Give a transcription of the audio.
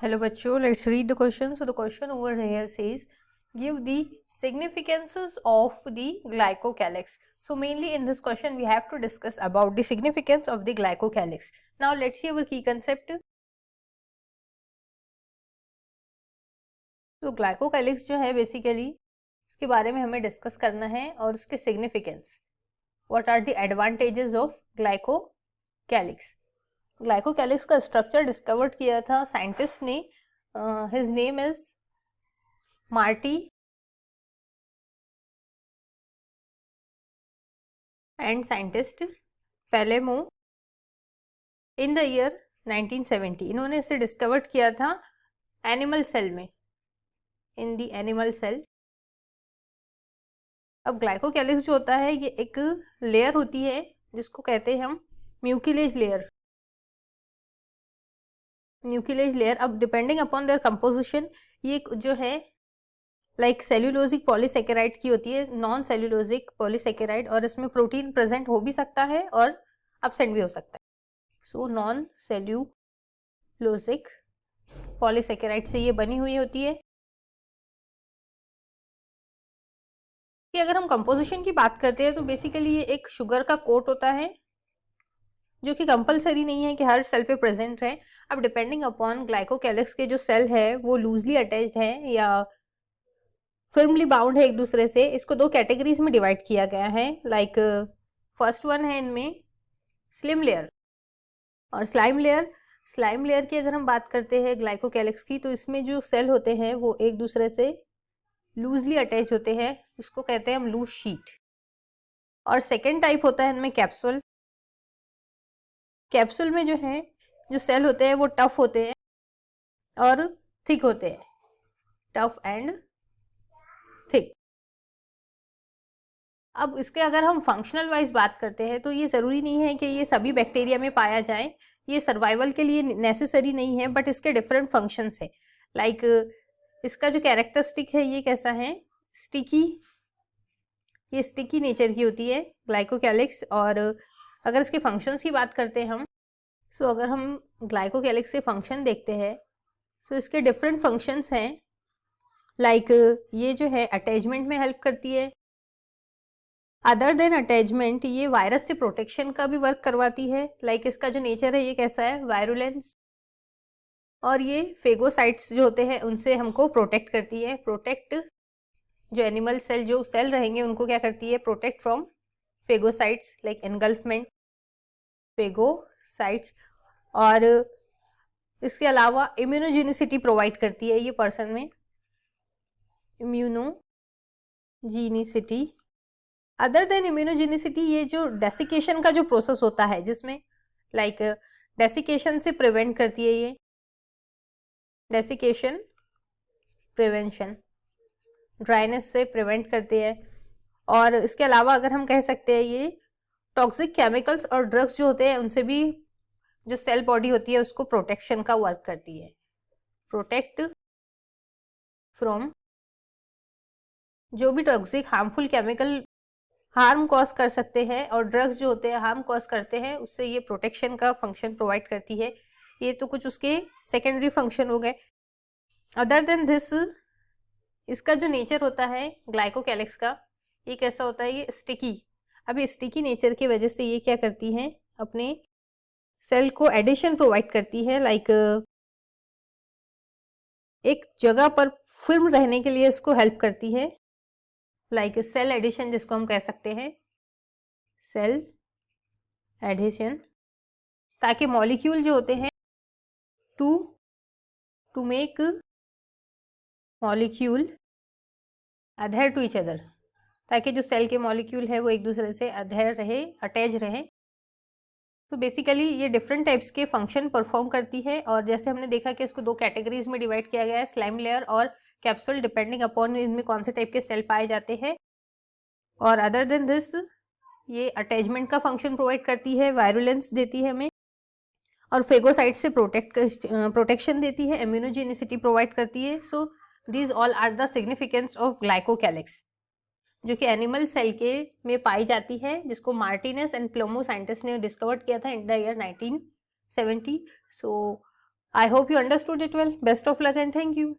Hello bachcho, let's read the question. So the question over here says, give the significances of the glycocalyx. So mainly in this question we have to discuss about the significance of the glycocalyx. Now let's see our key concept. तो glycocalyx जो है basically उसके बारे में हमें discuss करना है और उसके significance. What are the advantages of glycocalyx. Glycocalyx का स्ट्रक्चर डिस्कवर्ड किया था साइंटिस्ट ने. His name is Marty and scientist Palemo in the year 1970. इन्होंने इसे डिस्कवर्ड किया था एनिमल सेल में, इन द एनिमल सेल. अब ग्लाइकोकैलिक्स जो होता है ये एक लेयर होती है जिसको कहते हैं हम म्यूकिलेज लेयर. म्यूकिलेज लेयर. अब डिपेंडिंग अपॉन देयर कंपोजिशन ये जो है लाइक सेल्यूलोजिक पॉलीसेकेराइड की होती है, नॉन सेल्यूलोजिक पॉलीसेकेराइड, और इसमें प्रोटीन प्रेजेंट हो भी सकता है और एब्सेंट भी हो सकता है. सो नॉन सेल्यूलोजिक पॉलीसेकेराइड से ये बनी हुई होती है. कि अगर हम कंपोजिशन की बात करते हैं तो बेसिकली ये एक शुगर का कोट होता है जो कि कंपलसरी नहीं है कि हर सेल पे प्रेजेंट रहे. अब डिपेंडिंग अपॉन ग्लाइकोकैलिक्स के जो सेल है वो लूजली अटैच्ड है या फर्मली बाउंड है एक दूसरे से. इसको दो कैटेगरीज में डिवाइड किया गया है. लाइक फर्स्ट वन है इनमें स्लिम लेयर और स्लाइम लेयर. स्लाइम लेयर की अगर हम बात करते हैं ग्लाइकोकैलिक्स की तो इसमें जो सेल होते हैं वो एक दूसरे से लूजली अटैच होते हैं, उसको कहते हैं हम लूज शीट. और सेकेंड टाइप होता है इनमें कैप्सूल. कैप्सूल में जो है जो सेल होते हैं वो टफ होते हैं और थिक होते हैं. Tough and thick. अब इसके अगर हम फंक्शनल वाइज बात करते हैं तो ये ज़रूरी नहीं है कि ये सभी बैक्टीरिया में पाया जाए, ये सर्वाइवल के लिए नेसेसरी नहीं है, बट इसके डिफरेंट फंक्शंस है. लाइक इसका जो कैरेक्टरिस्टिक है ये कैसा है, स्टिकी. ये स्टिकी नेचर की होती है ग्लाइकोकैलिक्स. और अगर इसके फंक्शंस की बात करते हैं हम, सो अगर हम ग्लाइकोकैलिक्स के फंक्शन देखते हैं सो इसके डिफरेंट फंक्शंस हैं. लाइक ये जो है अटैचमेंट में हेल्प करती है. अदर देन अटैचमेंट ये वायरस से प्रोटेक्शन का भी वर्क करवाती है. लाइक इसका जो नेचर है ये कैसा है, वायरुलेंस. और ये फेगोसाइट्स जो होते हैं उनसे हमको प्रोटेक्ट करती है. प्रोटेक्ट जो एनिमल सेल जो सेल रहेंगे उनको क्या करती है, protect from phagocytes like engulfment phagocytes. और इसके अलावा इम्यूनोजेनिसिटी प्रोवाइड करती है ये पर्सन में, इम्यूनोजेनिसिटी. अदर देन इम्यूनोजेनिसिटी ये जो डेसिकेशन का जो प्रोसेस होता है जिसमें लाइक डेसिकेशन से प्रिवेंट करती है, ये डेसिकेशन प्रिवेंशन, ड्राइनेस से प्रिवेंट करती है. और इसके अलावा अगर हम कह सकते हैं ये टॉक्सिक केमिकल्स और ड्रग्स जो होते हैं उनसे भी जो सेल बॉडी होती है उसको प्रोटेक्शन का वर्क करती है. प्रोटेक्ट फ्रॉम जो भी toxic harmful chemical harm cause कर सकते हैं और ड्रग्स जो होते हैं हार्म कॉज करते हैं, उससे ये प्रोटेक्शन का फंक्शन प्रोवाइड करती है. ये तो कुछ उसके सेकेंडरी फंक्शन हो गए. अदर देन दिस इसका जो नेचर होता है ग्लाइकोकैलिक्स का ये कैसा होता है, ये स्टिकी. अब ये स्टिकी नेचर की वजह से ये क्या करती है, अपने सेल को एडिशन प्रोवाइड करती है. लाइक एक जगह पर फिर्म रहने के लिए इसको हेल्प करती है. लाइक सेल एडिशन जिसको हम कह सकते हैं, सेल एडिशन, ताकि मॉलिक्यूल जो होते हैं to make molecule adhere to each other, ताकि जो सेल के मॉलिक्यूल है वो एक दूसरे से अधेर रहे, अटैच रहे. तो बेसिकली ये डिफरेंट टाइप्स के फंक्शन परफॉर्म करती है. और जैसे हमने देखा कि इसको दो कैटेगरीज में डिवाइड किया गया है, स्लाइम लेयर और कैप्सूल, डिपेंडिंग अपॉन इनमें कौन से टाइप के सेल पाए जाते हैं. और अदर देन दिस ये अटैचमेंट का फंक्शन प्रोवाइड करती है, वायरुलेंस देती है हमें, और फेगोसाइट से प्रोटेक्शन देती है, इम्यूनोजेनिसिटी प्रोवाइड करती है. So these all are the significance of glycocalyx जो कि एनिमल सेल के में पाई जाती है, जिसको मार्टिनेस एंड प्लोमो साइंटिस्ट ने डिस्कवर्ड किया था इन the year 1970. So I hope you understood it well. Best of luck and thank you.